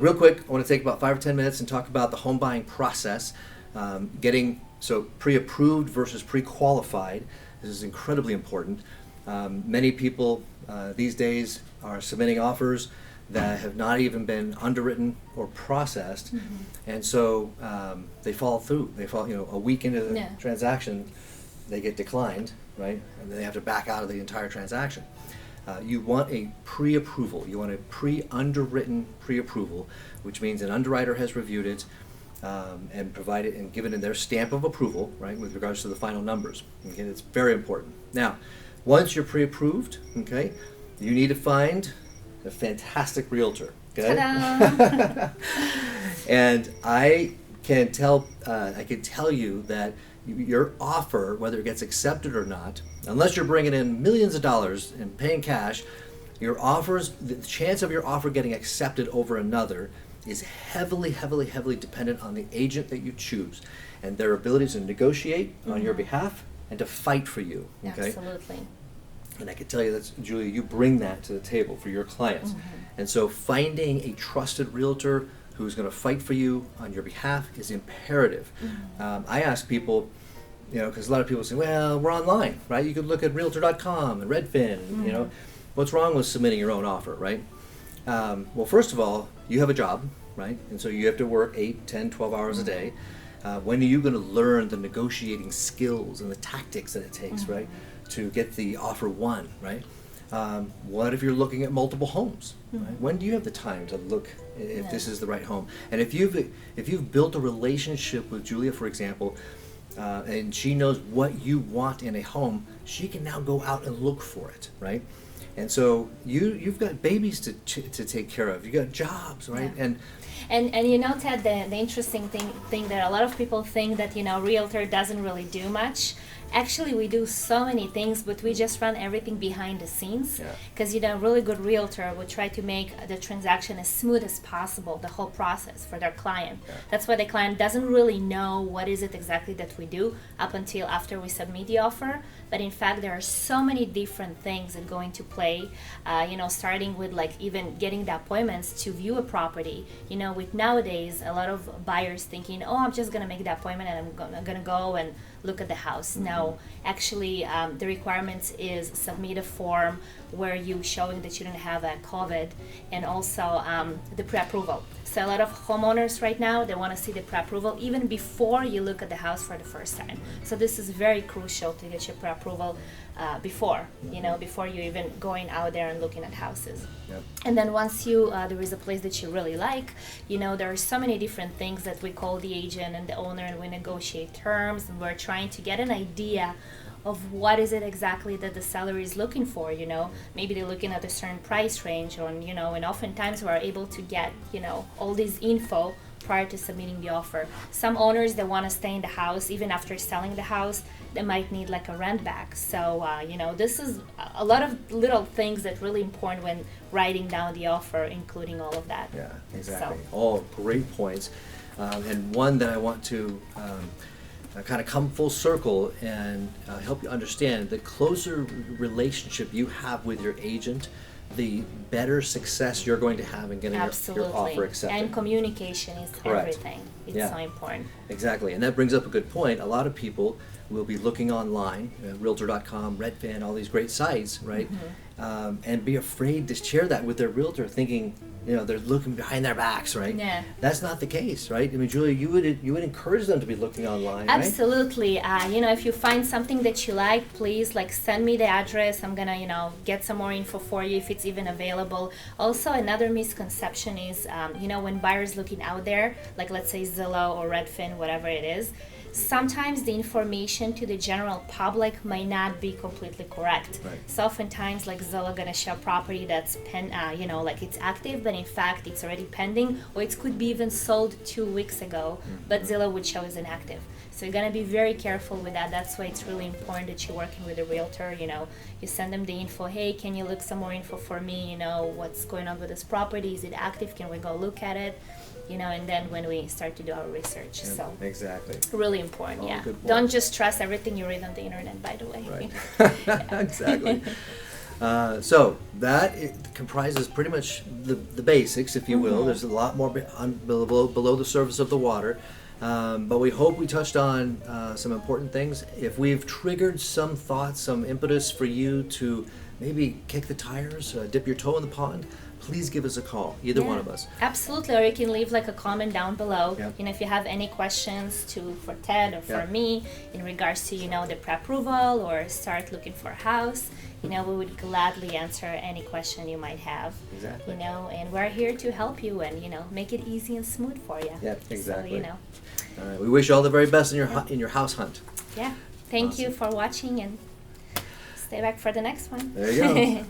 real quick, I want to take about 5 or 10 minutes and talk about the home buying process. So pre-approved versus pre-qualified. This is incredibly important. Many people these days are submitting offers that have not even been underwritten or processed, and so they fall through. They fall, a week into the transaction, they get declined, right? And then they have to back out of the entire transaction. You want a pre-approval. You want a pre-underwritten pre-approval, which means an underwriter has reviewed it and provided and given in their stamp of approval, right, with regards to the final numbers. Okay, it's very important. Now, once you're pre-approved, okay, you need to find a fantastic realtor. Okay. Ta-da! And I can tell you that your offer, whether it gets accepted or not, unless you're bringing in millions of dollars and paying cash, the chance of your offer getting accepted over another is heavily dependent on the agent that you choose and their ability to negotiate on your behalf and to fight for you. Okay? Absolutely. And I can tell you that, Julia, you bring that to the table for your clients. And so finding a trusted realtor who's going to fight for you on your behalf is imperative. I ask people, because a lot of people say, well, we're online, right? You could look at Realtor.com and Redfin, and, what's wrong with submitting your own offer, right? Well, first of all, you have a job, right? And so you have to work 8, 10, 12 hours a day. When are you going to learn the negotiating skills and the tactics that it takes, right, to get the offer won, right? What if you're looking at multiple homes? Right? When do you have the time to look if this is the right home? And if you've built a relationship with Julia, for example, and she knows what you want in a home, she can now go out and look for it, right? And so you've got babies to take care of. You got jobs, right? Yeah. And Ted, the interesting thing that a lot of people think that realtor doesn't really do much. Actually, we do so many things, but we just run everything behind the scenes. Because a really good realtor would try to make the transaction as smooth as possible, the whole process for their client. That's why the client doesn't really know what is it exactly that we do up until after we submit the offer. But in fact, there are so many different things that go into play, starting with even getting the appointments to view a property. With nowadays, a lot of buyers thinking, oh, I'm just going to make the appointment and I'm going to go and look at the house. No, actually, the requirements is submit a form where you showing that you don't have a COVID, and also the pre-approval. So a lot of homeowners right now, they want to see the pre-approval even before you look at the house for the first time. So this is very crucial to get your pre-approval before you're even going out there and looking at houses. And then once there is a place that you really like, there are so many different things that we call the agent and the owner, and we negotiate terms, and we're trying to get an idea of what is it exactly that the seller is looking for. Maybe they're looking at a certain price range, or and oftentimes we're able to get all this info prior to submitting the offer. Some owners, they want to stay in the house even after selling the house. They might need a rent back. So this is a lot of little things that really important when writing down the offer, including all of that. Yeah, exactly. All great points, and one that I want to kind of come full circle and help you understand: the closer relationship you have with your agent, the better success you're going to have in getting your offer accepted. And communication is everything. It's so important. Exactly. And that brings up a good point. A lot of people will be looking online, Realtor.com, Redfin, all these great sites, right? And be afraid to share that with their realtor, thinking, they're looking behind their backs, right? Yeah. That's not the case, right? I mean, Julia, you would encourage them to be looking online, Absolutely. Right? If you find something that you like, please send me the address. I'm gonna, get some more info for you if it's even available. Also, another misconception is, when buyers looking out there, let's say Zillow or Redfin, whatever it is, sometimes the information to the general public might not be completely correct. Right. So oftentimes, Zillow gonna show property that's it's active, but in fact it's already pending, or it could be even sold 2 weeks ago, but Zillow would show as inactive. So you're gonna be very careful with that. That's why it's really important that you're working with a realtor. You send them the info. Hey, can you look some more info for me? What's going on with this property? Is it active? Can we go look at it? And then when we start to do our research. So exactly. Really important, Don't just trust everything you read on the internet, by the way. Right. Exactly. So that comprises pretty much the basics, if you will. There's a lot more below the surface of the water. But we hope we touched on some important things. If we've triggered some thoughts, some impetus for you to maybe kick the tires, dip your toe in the pond, please give us a call, either one of us. Absolutely, or you can leave like a comment down below. Yep. If you have any questions for Ted or for me in regards to the pre-approval or start looking for a house, we would gladly answer any question you might have. Exactly. And we're here to help you and make it easy and smooth for you. Yeah, exactly. So, All right, we wish you all the very best in your house hunt. Yeah. Thank you for watching, and stay back for the next one. There you go.